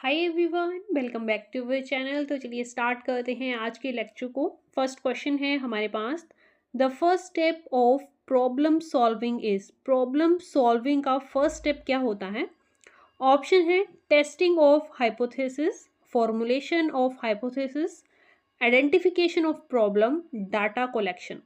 Hi everyone, welcome back to our channel. तो चलिए start करते हैं आज के लेक्चर को। फर्स्ट क्वेश्चन है हमारे पास, the first step of problem solving is. Problem solving का फर्स्ट स्टेप क्या होता है? ऑप्शन है testing of hypothesis, formulation of hypothesis, identification of problem, data collection.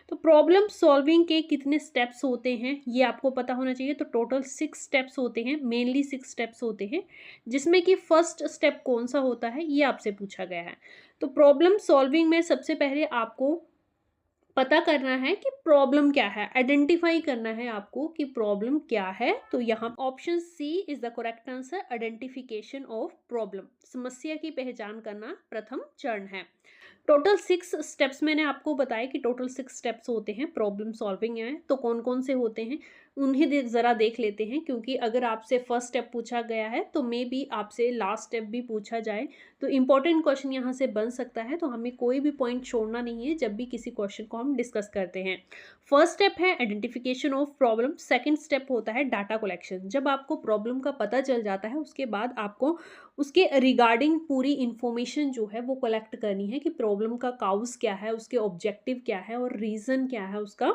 तो प्रॉब्लम सॉल्विंग के कितने स्टेप्स होते हैं ये आपको पता होना चाहिए। तो टोटल 6 स्टेप्स होते हैं, मेनली 6 स्टेप्स होते हैं, जिसमें कि फर्स्ट स्टेप कौन सा होता है ये आपसे पूछा गया है। तो प्रॉब्लम सॉल्विंग में सबसे पहले आपको पता करना है कि प्रॉब्लम क्या है, आइडेंटिफाई करना है आपको कि प्रॉब्लम क्या है। तो यहाँ option C is the correct answer, identification of problem. समस्या की पहचान करना प्रथम चरण है। टोटल 6 स्टेप्स मैंने आपको बताया कि टोटल 6 स्टेप्स होते हैं प्रॉब्लम सॉल्विंग में। तो कौन कौन से होते हैं उन्हें ज़रा देख लेते हैं, क्योंकि अगर आपसे फर्स्ट स्टेप पूछा गया है तो मे बी आपसे लास्ट स्टेप भी पूछा जाए, तो इंपॉर्टेंट क्वेश्चन यहाँ से बन सकता है। तो हमें कोई भी पॉइंट छोड़ना नहीं है जब भी किसी क्वेश्चन को हम डिस्कस करते हैं। फर्स्ट स्टेप है identification of problem. Second step होता है डाटा कलेक्शन। जब आपको प्रॉब्लम का पता चल जाता है उसके बाद आपको उसके रिगार्डिंग पूरी इंफॉर्मेशन जो है वो कलेक्ट करनी है कि प्रॉब्लम का काउज क्या है, उसके ऑब्जेक्टिव क्या है और रीज़न क्या है उसका।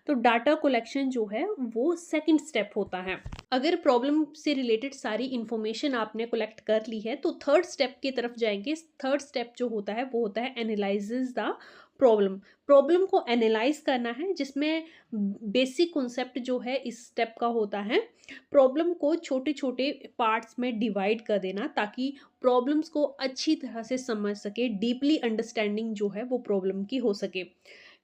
तो डाटा कलेक्शन जो है वो सेकंड स्टेप होता है। अगर प्रॉब्लम से रिलेटेड सारी इंफॉर्मेशन आपने कलेक्ट कर ली है तो थर्ड स्टेप की तरफ जाएंगे। थर्ड स्टेप जो होता है वो होता है एनालिसिस द प्रॉब्लम। प्रॉब्लम को एनालाइज करना है, जिसमें बेसिक कॉन्सेप्ट जो है इस स्टेप का होता है प्रॉब्लम को छोटे छोटे पार्ट्स में डिवाइड कर देना, ताकि प्रॉब्लम्स को अच्छी तरह से समझ सके, डीपली अंडरस्टैंडिंग जो है वो प्रॉब्लम की हो सके।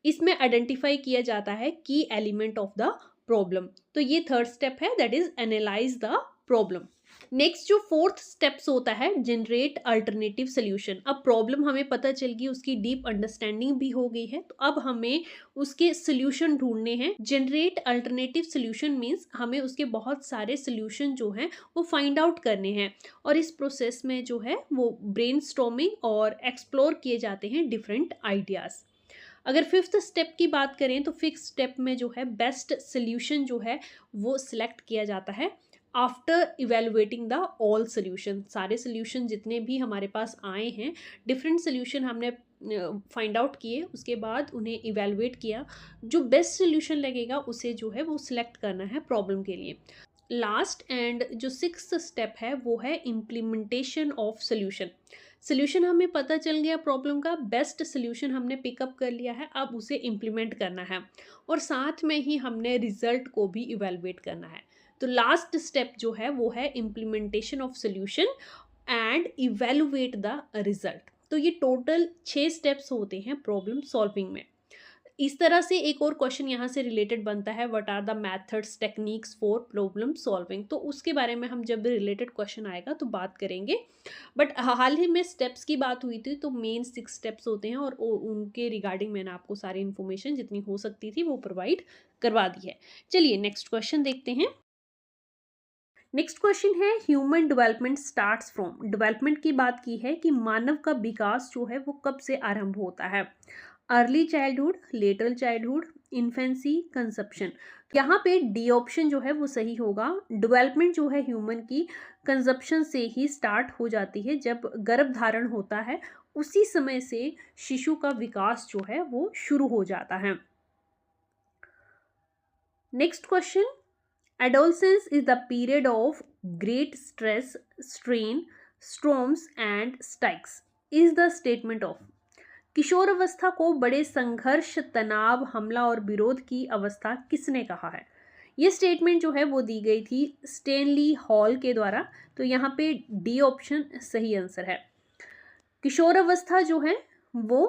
इसमें आइडेंटिफाई किया जाता है की एलिमेंट ऑफ द प्रॉब्लम। तो ये थर्ड स्टेप है, that is analyse the problem. Next जो फोर्थ स्टेप्स होता है जनरेट अल्टरनेटिव सोल्यूशन। अब प्रॉब्लम हमें पता चल गई, उसकी डीप अंडरस्टैंडिंग भी हो गई है, तो अब हमें उसके सोल्यूशन ढूंढने हैं। जनरेट अल्टरनेटिव सोल्यूशन मीन्स हमें उसके बहुत सारे सोल्यूशन जो हैं वो फाइंड आउट करने हैं, और इस प्रोसेस में जो है वो ब्रेनस्टॉर्मिंग और एक्सप्लोर किए जाते हैं डिफरेंट आइडियाज़। अगर फिफ्थ स्टेप की बात करें तो फिफ्थ स्टेप में जो है बेस्ट सोल्यूशन जो है वो सिलेक्ट किया जाता है after evaluating the all solution. सारे सोल्यूशन जितने भी हमारे पास आए हैं, डिफरेंट सोल्यूशन हमने फाइंड आउट किए, उसके बाद उन्हें इवेलुएट किया, जो बेस्ट सोल्यूशन लगेगा उसे जो है वो सिलेक्ट करना है प्रॉब्लम के लिए। लास्ट एंड जो सिक्स्थ स्टेप है वो है इम्प्लीमेंटेशन ऑफ सोल्यूशन। सोल्यूशन हमें पता चल गया, प्रॉब्लम का बेस्ट सोल्यूशन हमने पिकअप कर लिया है, अब उसे इम्प्लीमेंट करना है और साथ में ही हमने रिजल्ट को भी इवेलुएट करना है। तो लास्ट स्टेप जो है वो है implementation of solution and evaluate the result. तो ये टोटल 6 स्टेप्स होते हैं प्रॉब्लम सॉल्विंग में। इस तरह से एक और क्वेश्चन यहाँ से रिलेटेड बनता है, what are the methods techniques for problem solving. तो उसके बारे में हम जब भी रिलेटेड क्वेश्चन आएगा तो बात करेंगे। बट हाल ही में स्टेप्स की बात हुई थी, तो मेन 6 स्टेप्स होते हैं और उनके रिगार्डिंग मैंने आपको सारी इन्फॉर्मेशन जितनी हो सकती थी वो प्रोवाइड करवा दी है। चलिए नेक्स्ट क्वेश्चन देखते हैं। नेक्स्ट क्वेश्चन है human development starts from. Development की बात की है कि मानव का विकास जो है वो कब से आरंभ होता है? Early childhood, later childhood, infancy, conception. यहाँ पे डी ऑप्शन जो है वो सही होगा। डेवलपमेंट जो है ह्यूमन की कंसेप्शन से ही स्टार्ट हो जाती है, जब गर्भ धारण होता है उसी समय से शिशु का विकास जो है वो शुरू हो जाता है। Next question, adolescence is the period of great stress, strain, storms and strikes is the statement of। किशोर अवस्था को बड़े संघर्ष, तनाव, हमला और विरोध की अवस्था किसने कहा है? ये स्टेटमेंट जो है वो दी गई थी स्टेनली हॉल के द्वारा। तो यहाँ पे डी ऑप्शन सही आंसर है। किशोर अवस्था जो है वो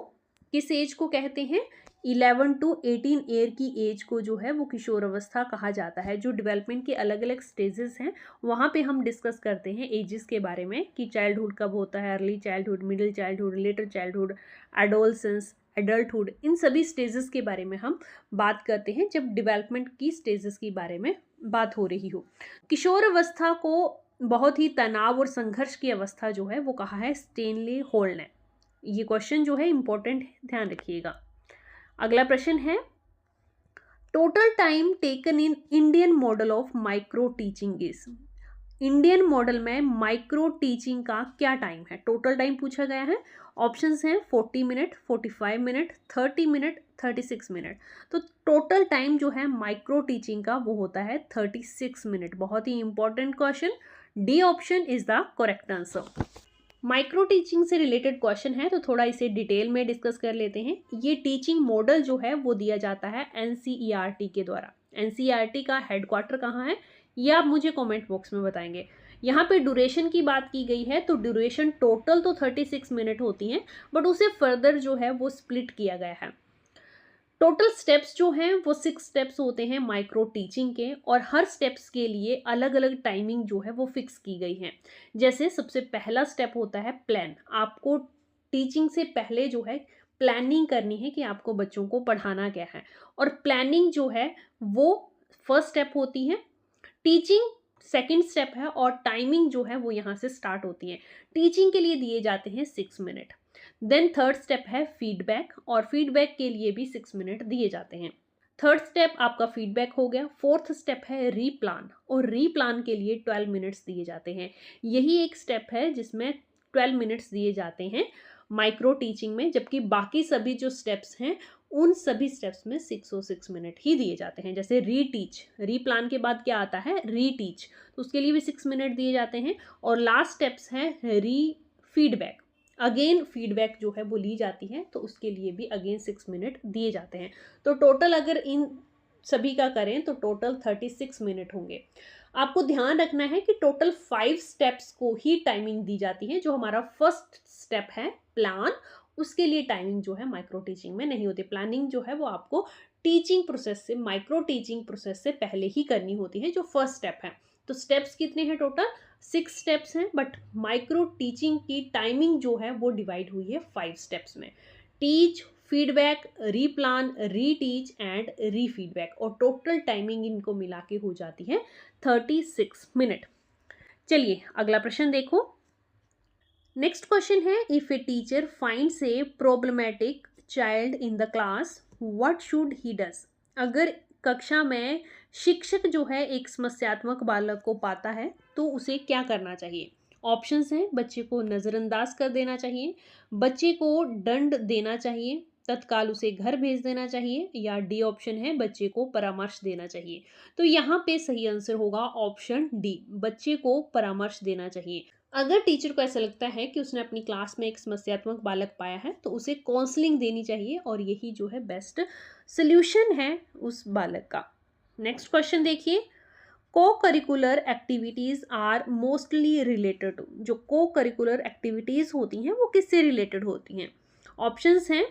किस एज को कहते हैं? 11 to 18 ईयर की एज को जो है वो किशोर अवस्था कहा जाता है। जो डेवलपमेंट के अलग अलग स्टेजेस हैं वहाँ पे हम डिस्कस करते हैं एजेस के बारे में कि चाइल्डहुड कब होता है, early childhood, middle childhood, later childhood, adolescence, adulthood. इन सभी स्टेजेस के बारे में हम बात करते हैं जब डेवलपमेंट की स्टेजेस के बारे में बात हो रही हो। किशोर अवस्था को बहुत ही तनाव और संघर्ष की अवस्था जो है वो कहा है स्टेनली हॉल ने। ये क्वेश्चन जो है इंपॉर्टेंट है, ध्यान रखिएगा। अगला प्रश्न है total time taken in Indian model of micro teaching is. Indian model में माइक्रो टीचिंग का क्या टाइम है? टोटल टाइम पूछा गया है। ऑप्शंस हैं 40 मिनट, 45 मिनट, 30 मिनट, 36 मिनट। तो टोटल टाइम जो है माइक्रो टीचिंग का वो होता है 36 मिनट। बहुत ही important question, D option is the correct answer. Micro teaching से रिलेटेड क्वेश्चन है तो थोड़ा इसे डिटेल में डिस्कस कर लेते हैं। ये टीचिंग मॉडल जो है वो दिया जाता है एनसीईआरटी के द्वारा। एनसीईआरटी का हेडक्वार्टर कहाँ है ये आप मुझे कमेंट बॉक्स में बताएंगे। यहाँ पे ड्यूरेशन की बात की गई है तो ड्यूरेशन टोटल तो 36 मिनट होती हैं, बट उसे फर्दर जो है वो स्प्लिट किया गया है। टोटल स्टेप्स जो हैं वो 6 स्टेप्स होते हैं माइक्रो टीचिंग के, और हर स्टेप्स के लिए अलग अलग टाइमिंग जो है वो फिक्स की गई है। जैसे सबसे पहला स्टेप होता है प्लान। आपको टीचिंग से पहले जो है प्लानिंग करनी है कि आपको बच्चों को पढ़ाना क्या है, और प्लानिंग जो है वो फर्स्ट स्टेप होती है। टीचिंग सेकंड स्टेप है, और टाइमिंग जो है वो यहाँ से स्टार्ट होती है। टीचिंग के लिए दिए जाते हैं 6 मिनट। देन थर्ड स्टेप है फीडबैक, और फीडबैक के लिए भी 6 मिनट दिए जाते हैं। थर्ड स्टेप आपका फीडबैक हो गया। फोर्थ स्टेप है रीप्लान, और रीप्लान के लिए 12 मिनट्स दिए जाते हैं। यही एक स्टेप है जिसमें 12 मिनट्स दिए जाते हैं माइक्रो टीचिंग में, जबकि बाकी सभी जो स्टेप्स हैं उन सभी स्टेप्स में 606 मिनट ही दिए जाते हैं। जैसे रीटीच, रीप्लान के बाद क्या आता है रीटीच, तो उसके लिए भी 6 मिनट दिए जाते हैं। और लास्ट स्टेप्स हैं री फीडबैक, अगेन फीडबैक जो है वो ली जाती है, तो उसके लिए भी अगेन 6 मिनट दिए जाते हैं। तो टोटल अगर इन सभी का करें तो टोटल 36 मिनट होंगे। आपको ध्यान रखना है कि टोटल 5 स्टेप्स को ही टाइमिंग दी जाती है। जो हमारा फर्स्ट स्टेप है प्लान, उसके लिए टाइमिंग जो है माइक्रो टीचिंग में नहीं होती। प्लानिंग जो है वो आपको टीचिंग प्रोसेस से, माइक्रो टीचिंग प्रोसेस से पहले ही करनी होती है, जो फर्स्ट स्टेप है। तो स्टेप्स कितने हैं टोटल? 6 स्टेप्स हैं, बट माइक्रो टीचिंग की टाइमिंग जो है वो डिवाइड हुई है 5 स्टेप्स में। टीच, फीडबैक, रीप्लान, रीटीच एंड रीफीडबैक, और टोटल टाइमिंग इनको मिला के हो जाती है 36 मिनट। चलिए अगला प्रश्न देखो। नेक्स्ट क्वेश्चन है, if a teacher finds A problematic child in the class what should he does. अगर कक्षा में शिक्षक जो है एक समस्यात्मक बालक को पाता है तो उसे क्या करना चाहिए? ऑप्शंस हैं, बच्चे को नज़रअंदाज कर देना चाहिए, बच्चे को दंड देना चाहिए, तत्काल उसे घर भेज देना चाहिए, या डी ऑप्शन है बच्चे को परामर्श देना चाहिए। तो यहाँ पे सही आंसर होगा ऑप्शन डी, बच्चे को परामर्श देना चाहिए। अगर टीचर को ऐसा लगता है कि उसने अपनी क्लास में एक समस्यात्मक बालक पाया है तो उसे काउंसलिंग देनी चाहिए, और यही जो है बेस्ट सोल्यूशन है उस बालक का। नेक्स्ट क्वेश्चन देखिए। Co-curricular activities are mostly related to. जो को करिकुलर एक्टिविटीज़ होती हैं वो किससे रिलेटेड होती हैं? ऑप्शंस हैं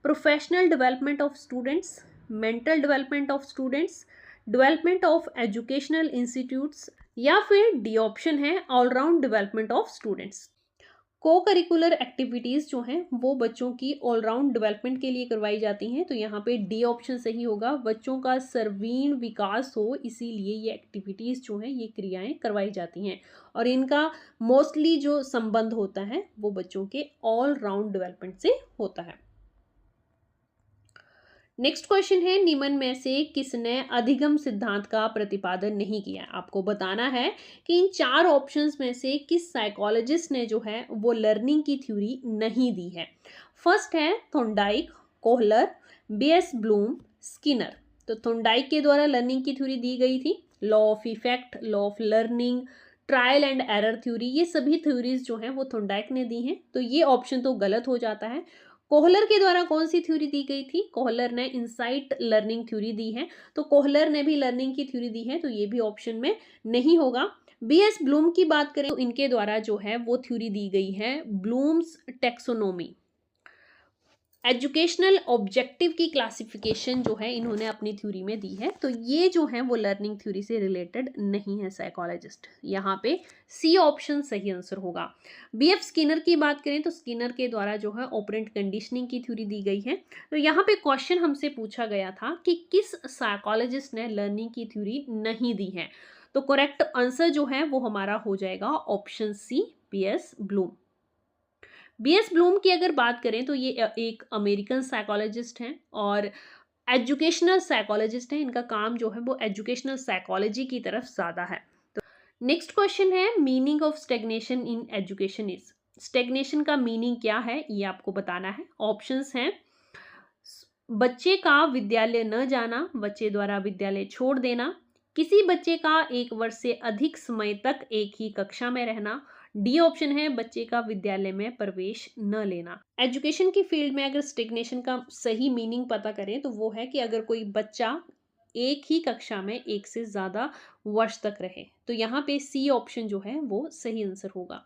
professional development of students, mental development of students, development of educational institutes, या फिर डी ऑप्शन है ऑलराउंड डेवलपमेंट ऑफ स्टूडेंट्स। को करिकुलर एक्टिविटीज़ जो हैं वो बच्चों की ऑलराउंड डेवलपमेंट के लिए करवाई जाती हैं, तो यहाँ पे डी ऑप्शन सही होगा। बच्चों का सर्वांगीण विकास हो इसीलिए ये एक्टिविटीज़ जो हैं ये क्रियाएं करवाई जाती हैं, और इनका मोस्टली जो संबंध होता है वो बच्चों के ऑलराउंड डेवलपमेंट से होता है। नेक्स्ट क्वेश्चन है, निम्न में से किसने अधिगम सिद्धांत का प्रतिपादन नहीं किया? आपको बताना है कि इन 4 ऑप्शंस में से किस साइकोलॉजिस्ट ने जो है वो लर्निंग की थ्योरी नहीं दी है। फर्स्ट है Thorndike, Kohler, B S Bloom, Skinner. तो थॉर्नडाइक के द्वारा लर्निंग की थ्योरी दी गई थी, law of effect, law of learning, trial and error theory, ये सभी थ्योरीज जो हैं वो थॉर्नडाइक ने दी हैं, तो ये ऑप्शन तो गलत हो जाता है। कोहलर के द्वारा कौन सी थ्योरी दी गई थी? कोहलर ने इनसाइट लर्निंग थ्योरी दी है, तो कोहलर ने भी लर्निंग की थ्योरी दी है, तो ये भी ऑप्शन में नहीं होगा। बीएस ब्लूम की बात करें तो इनके द्वारा जो है वो थ्योरी दी गई है ब्लूम्स टेक्सोनोमी। एजुकेशनल ऑब्जेक्टिव की क्लासिफिकेशन जो है इन्होंने अपनी थ्योरी में दी है, तो ये जो है वो लर्निंग थ्योरी से रिलेटेड नहीं है साइकोलॉजिस्ट। यहाँ पे सी ऑप्शन सही आंसर होगा। बीएफ स्किनर की बात करें तो स्किनर के द्वारा जो है ऑपरेंट कंडीशनिंग की थ्योरी दी गई है। तो यहाँ पे क्वेश्चन हमसे पूछा गया था कि किस साइकोलॉजिस्ट ने लर्निंग की थ्योरी नहीं दी है, तो करेक्ट आंसर जो है वो हमारा हो जाएगा option C, B S Bloom. B S Bloom की अगर बात करें तो ये एक अमेरिकन साइकोलॉजिस्ट हैं और एजुकेशनल साइकोलॉजिस्ट हैं। इनका काम जो है वो एजुकेशनल साइकोलॉजी की तरफ ज़्यादा है। नेक्स्ट क्वेश्चन है meaning of stagnation in education is. Stagnation का मीनिंग क्या है ये आपको बताना है। ऑप्शंस हैं बच्चे का विद्यालय न जाना, बच्चे द्वारा विद्यालय छोड़ देना, किसी बच्चे का 1 वर्ष से अधिक समय तक एक ही कक्षा में रहना, डी ऑप्शन है बच्चे का विद्यालय में प्रवेश न लेना। एजुकेशन की फील्ड में अगर स्टेग्नेशन का सही मीनिंग पता करें तो वो है कि अगर कोई बच्चा एक ही कक्षा में 1 से ज्यादा वर्ष तक रहे, तो यहाँ पे सी ऑप्शन जो है वो सही आंसर होगा।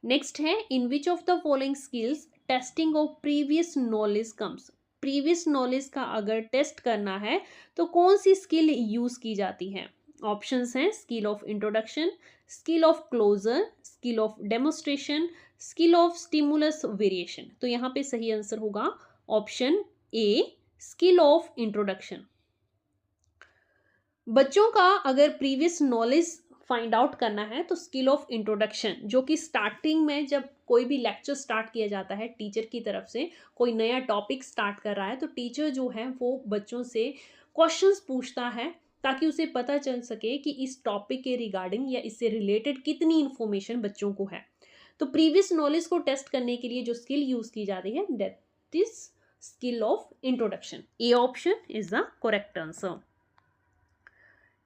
नेक्स्ट है in which of the following skills testing of previous knowledge comes. Previous knowledge का अगर टेस्ट करना है तो कौन सी स्किल यूज की जाती है। ऑप्शंस हैं skill of introduction, skill of closure, skill of demonstration, skill of stimulus variation. तो यहाँ पे सही आंसर होगा option A, skill of introduction. बच्चों का अगर प्रीवियस नॉलेज फाइंड आउट करना है तो स्किल ऑफ इंट्रोडक्शन, जो कि स्टार्टिंग में जब कोई भी लेक्चर स्टार्ट किया जाता है टीचर की तरफ से, कोई नया टॉपिक स्टार्ट कर रहा है तो टीचर जो है वो बच्चों से क्वेश्चंस पूछता है ताकि उसे पता चल सके कि इस टॉपिक के रिगार्डिंग या इससे रिलेटेड कितनी इंफॉर्मेशन बच्चों को है। तो प्रीवियस नॉलेज को टेस्ट करने के लिए जो स्किल यूज की जाती है that is skill of introduction. A option is the correct answer.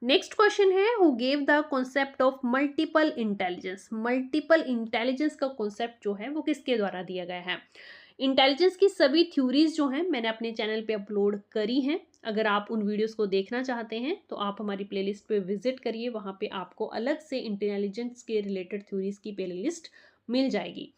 Next question है who gave the concept of multiple intelligence. Multiple intelligence का कॉन्सेप्ट जो है वो किसके द्वारा दिया गया है। इंटेलिजेंस की सभी थ्योरीज जो हैं मैंने अपने चैनल पे अपलोड करी हैं। अगर आप उन वीडियोस को देखना चाहते हैं तो आप हमारी प्लेलिस्ट पे विजिट करिए, वहाँ पे आपको अलग से इंटेलिजेंस के रिलेटेड थ्योरीज की प्लेलिस्ट मिल जाएगी।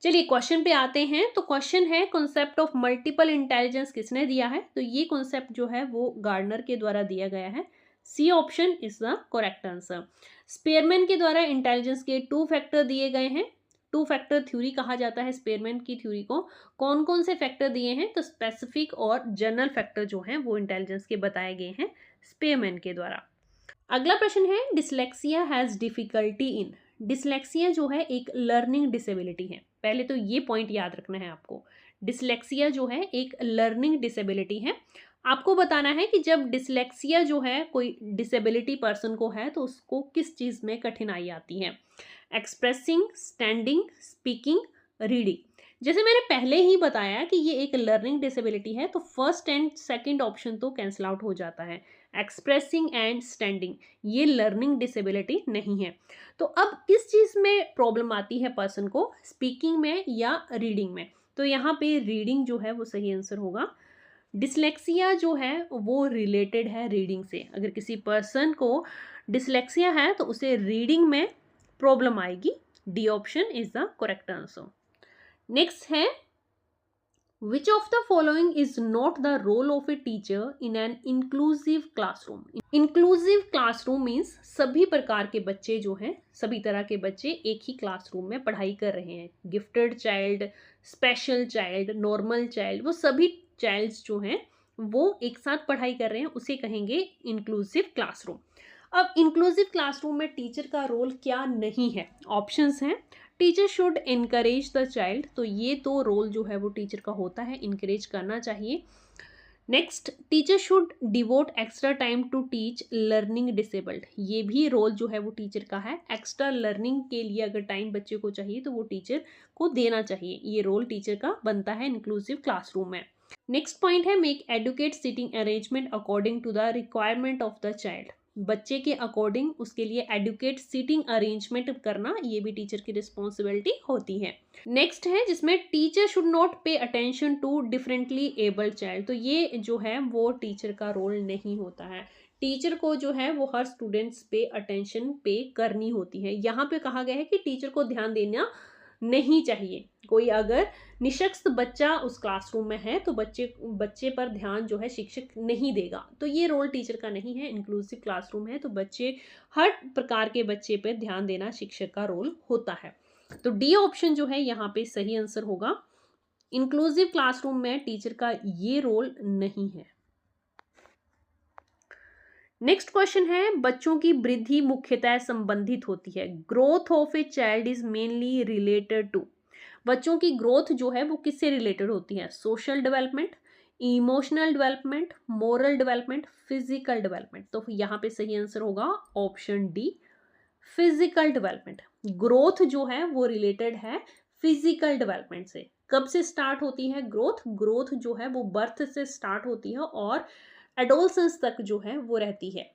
चलिए क्वेश्चन पे आते हैं। तो क्वेश्चन है कॉन्सेप्ट ऑफ मल्टीपल इंटेलिजेंस किसने दिया है। तो ये कॉन्सेप्ट जो है वो गार्डनर के द्वारा दिया गया है। C option is the correct answer. Spearman के द्वारा इंटेलिजेंस के 2 फैक्टर दिए गए हैं। 2 फैक्टर थ्योरी कहा जाता है स्पेयरमैन की थ्योरी को। कौन कौन से फैक्टर दिए हैं तो स्पेसिफिक और जनरल फैक्टर जो हैं वो इंटेलिजेंस के बताए गए हैं स्पेयरमैन के द्वारा। अगला प्रश्न है dyslexia has difficulty in. Dyslexia जो है एक लर्निंग डिसेबिलिटी है। पहले तो ये पॉइंट याद रखना है आपको, डिसलेक्सिया जो है एक लर्निंग डिसेबिलिटी है। आपको बताना है कि जब डिसलेक्सिया जो है कोई डिसेबिलिटी पर्सन को है तो उसको किस चीज़ में कठिनाई आती है। Expressing, standing, speaking, reading. जैसे मैंने पहले ही बताया कि ये एक लर्निंग डिसेबिलिटी है तो फर्स्ट एंड सेकंड ऑप्शन तो कैंसिल आउट हो जाता है। एक्सप्रेसिंग एंड स्टैंडिंग ये लर्निंग डिसेबिलिटी नहीं है। तो अब किस चीज़ में प्रॉब्लम आती है पर्सन को, स्पीकिंग में या रीडिंग में। तो यहाँ पे रीडिंग जो है वो सही आंसर होगा। डिसलेक्सिया जो है वो रिलेटेड है रीडिंग से। अगर किसी पर्सन को डिसलेक्सिया है तो उसे रीडिंग में प्रॉब्लम आएगी। D option is the correct answer. Next है which of the following is not the role of a teacher in an inclusive classroom. Inclusive classroom means सभी प्रकार के बच्चे जो हैं, सभी तरह के बच्चे एक ही क्लासरूम में पढ़ाई कर रहे हैं। Gifted child, special child, normal child, वो सभी चाइल्ड्स जो हैं वो एक साथ पढ़ाई कर रहे हैं, उसे कहेंगे इंक्लूसिव क्लासरूम। अब इंक्लूसिव क्लासरूम में टीचर का रोल क्या नहीं है। ऑप्शंस हैं teacher should encourage the child, तो ये तो रोल जो है वो टीचर का होता है, इनकरेज करना चाहिए। Next teacher should devote extra time to teach learning disabled, ये भी रोल जो है वो टीचर का है। एक्स्ट्रा लर्निंग के लिए अगर टाइम बच्चे को चाहिए तो वो टीचर को देना चाहिए, ये रोल टीचर का बनता है इंक्लूसिव क्लासरूम में। नेक्स्ट पॉइंट है make adequate seating arrangement according to the requirement of the child. बच्चे के अकॉर्डिंग उसके लिए एडुकेट सीटिंग अरेंजमेंट करना ये भी टीचर की रिस्पॉन्सिबिलिटी होती है। नेक्स्ट है जिसमें teacher should not pay attention to differently abled child, तो ये जो है वो टीचर का रोल नहीं होता है। टीचर को जो है वो हर स्टूडेंट्स पे अटेंशन पे करनी होती है। यहाँ पे कहा गया है कि टीचर को ध्यान देना नहीं चाहिए। कोई अगर निशक्त बच्चा उस क्लासरूम में है तो बच्चे पर ध्यान जो है शिक्षक नहीं देगा, तो ये रोल टीचर का नहीं है। इंक्लूसिव क्लासरूम है तो बच्चे, हर प्रकार के बच्चे पर ध्यान देना शिक्षक का रोल होता है। तो डी ऑप्शन जो है यहाँ पे सही आंसर होगा। इंक्लूसिव क्लासरूम में टीचर का ये रोल नहीं है। नेक्स्ट क्वेश्चन है बच्चों की वृद्धि मुख्यतः संबंधित होती है। Growth of a child is mainly related to, बच्चों की ग्रोथ जो है वो किससे रिलेटेड होती है। Social development, emotional development, moral development, physical development. तो यहाँ पे सही आंसर होगा option D, physical development. Growth जो है वो रिलेटेड है फिजिकल डेवलपमेंट से। कब से स्टार्ट होती है ग्रोथ? ग्रोथ जो है वो बर्थ से स्टार्ट होती है और एडोलसेंस तक जो है वो रहती है।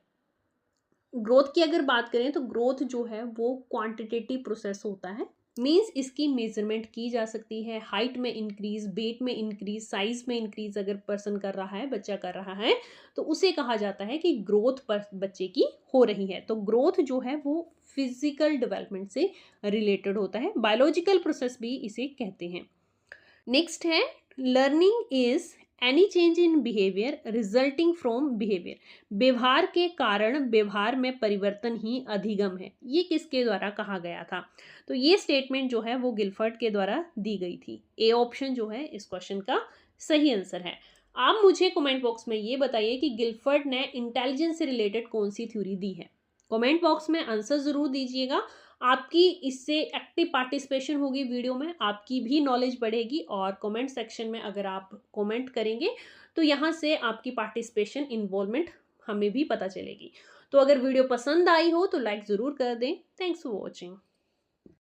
ग्रोथ की अगर बात करें तो ग्रोथ जो है वो क्वांटिटेटिव प्रोसेस होता है। मींस इसकी मेजरमेंट की जा सकती है। हाइट में इंक्रीज, वेट में इंक्रीज, साइज में इंक्रीज अगर पर्सन कर रहा है, बच्चा कर रहा है, तो उसे कहा जाता है कि ग्रोथ पर बच्चे की हो रही है। तो ग्रोथ जो है वो फिजिकल डेवलपमेंट से रिलेटेड होता है। बायोलॉजिकल प्रोसेस भी इसे कहते हैं। नेक्स्ट है learning is any change in behaviour resulting from behaviour. व्यवहार के कारण व्यवहार में परिवर्तन ही अधिगम है। ये किसके द्वारा कहा गया था? तो ये स्टेटमेंट जो है वो गिलफर्ड के द्वारा दी गई थी। ए ऑप्शन जो है इस क्वेश्चन का सही आंसर है। आप मुझे कमेंट बॉक्स में ये बताइए कि गिलफर्ड ने इंटेलिजेंस से रिलेटेड कौन सी थ्योरी दी है। कमेंट बॉक्स में आंसर जरूर दीजिएगा। आपकी इससे एक्टिव पार्टिसिपेशन होगी वीडियो में, आपकी भी नॉलेज बढ़ेगी और कमेंट सेक्शन में अगर आप कमेंट करेंगे तो यहाँ से आपकी पार्टिसिपेशन इन्वॉल्वमेंट हमें भी पता चलेगी। तो अगर वीडियो पसंद आई हो तो लाइक ज़रूर कर दें। Thanks for watching.